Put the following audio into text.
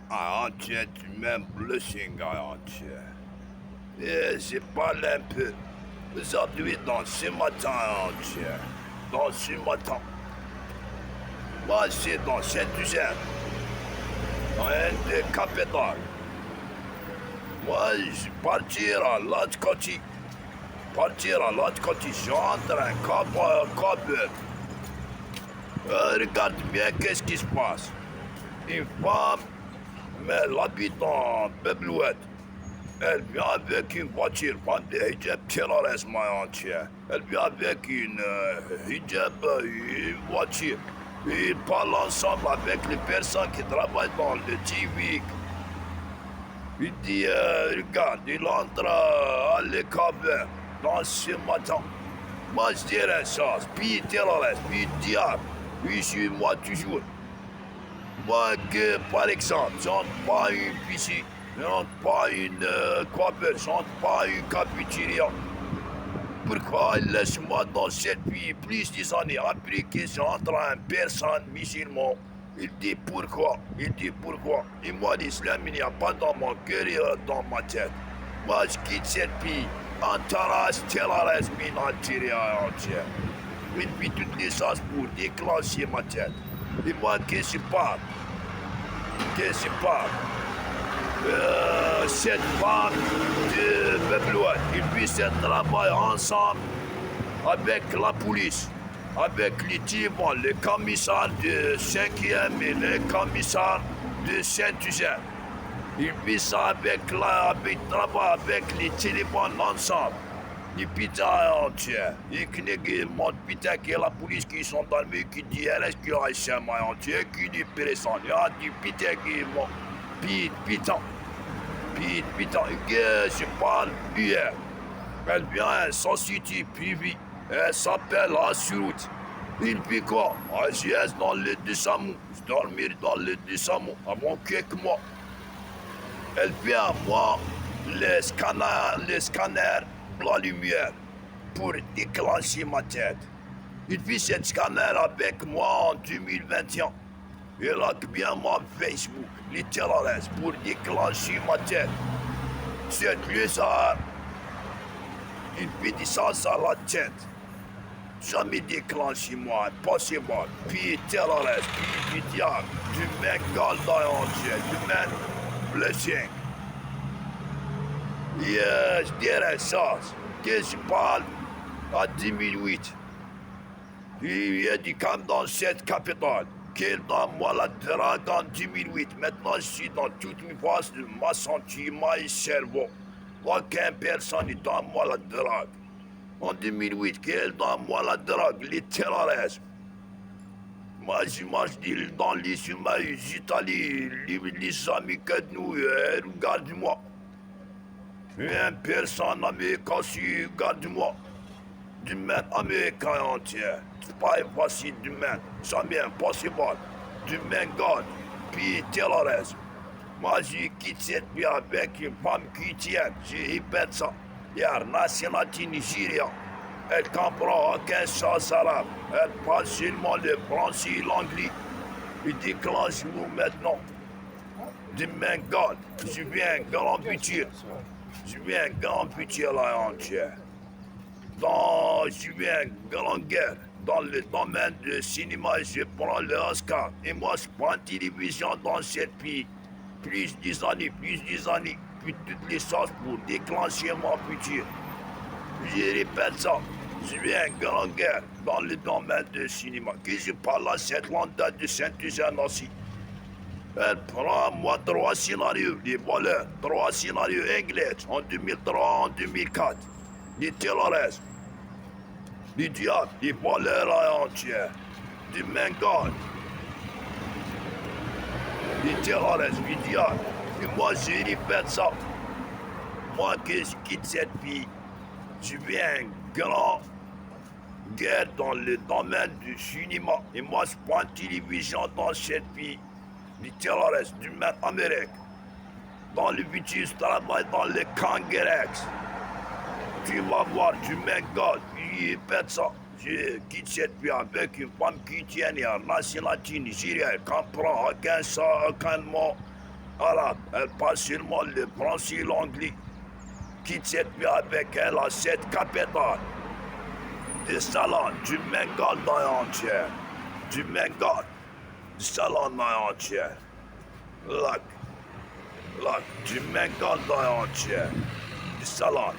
Entier, tu m'aimes blessing entier. Et j'ai parlé un peu. Aujourd'hui, dans ce matin entier. Dans ce matin. Moi, c'est dans cette usine. Dans un des capitales. Moi, je partir à l'autre côté. Partir à l'autre côté. J'entre un câble. Regarde bien qu'est-ce qui se passe. Une femme, mais l'habitant Beblouette. Elle vient avec une voiture, femme de hijab terroriste entière. Elle vient avec une hijab, une voiture. Ils parlent ensemble avec les personnes qui travaillent dans le TV. Il dit, regarde, il entre à l'école dans ce matin. Moi, je dirais ça, puis terroriste, puis diable, puis suis-moi toujours. Moi, que par exemple, j'entre pas une piscine, j'entre pas une coiffeur, j'entre pas une cafétéria. Pourquoi laisse-moi dans cette vie plus des années après que j'entre en personne musulman? Il dit pourquoi? Il dit pourquoi? Et moi, l'islam, il n'y a pas dans mon cœur et dans ma tête. Moi, je quitte cette vie en terrasse, terroriste, Algérie entière. Et puis toutes les chances pour déclencher ma tête. Et moi, qu'est-ce que je parle? Qu'est-ce que je parle? Cette femme de Beblouette, ils puissent travailler ensemble avec la police, avec les types, le commissaire de 5e et le commissaire de Saint-Eugène. Ils puissent travailler avec les téléphones ensemble. Les pitains entiers. Et qui montent putain que la police qui sont dans le milieu qui dit RS qui a un entier qui dit présent. Il y a des pitains qui montent. Putain, je parle hier. Elle vient à société privée. Elle s'appelle Assurut. Il fait quoi? AGS dans le Dessamou. Je dormir dans le Dessamou avant quelques mois. Elle vient à moi les scanners la lumière pour déclencher ma tête. Il fait cette scanner avec moi en 2021. Il a bien mon Facebook, les terroristes, pour déclencher ma tête. Cette lézard, il fait des sens à la tête. Jamais déclenché moi, impossible. Puis terroriste, puis diable, du mec galdin entier, du mec blessing. Je dirais ça, que je parle en 2008. Il y a du camp dans cette capitale. Qu'il dans moi la drogue en 2008. Maintenant, je suis dans toutes mes phases de ma santé, mon cerveau. Aucune personne n'est dans moi la drogue. En 2008, qu'il dans moi la drogue, les terroristes. Moi, je mange dans les humains, les Italiens, les amis que nous, regarde-moi. Une personne américaine, regarde-moi. Du même américain entier. C'est pas facile du même. Jamais impossible. Du même God. Puis terroriste. Moi, j'ai quitté cette vie avec une femme chrétienne. Je répète ça. Elle est nationalité nigériane. Elle comprend aucun sens arabe. Elle parle seulement le français et l'anglais. Il déclenche nous maintenant. Du même God. Je viens grand futur. Je viens grand futur là entière. Je viens grande guerre. Dans le domaine du cinéma, je prends le Oscar. Et moi, je prends télévision dans cette vie. Plus 10 années, puis toutes les chances pour déclencher mon futur. Je répète ça. Je viens grande guerre dans le domaine du cinéma. Que je parle à cette landa de Saint-Eugène aussi. Elle prend moi 3 scénarios, les voleurs, 3 scénarios anglais en 2003, en 2004. Les terroristes, les diables, les voleurs entiers, les Bengales, les terroristes, les diables. Et moi, je répète ça. Moi, que je quitte cette vie, je viens grand guerre dans le domaine du cinéma. Et moi, je prends télévision dans cette vie. Les terroristes du même Amérique. Dans le Vitis, je travaille dans le Kangerex. Tu vas voir du même gars, il répète ça. Je quitte cette vie avec une femme qui tient et un nationalité nigérienne. Elle comprend aucun mot arabe. Elle parle seulement le français et l'anglais. Quitte cette nuit avec elle à cette capitale. Des salons, du Bengale dans entière. Du Bengale. Du salon dans entière. Look, du Bengale dans entière. Du salon.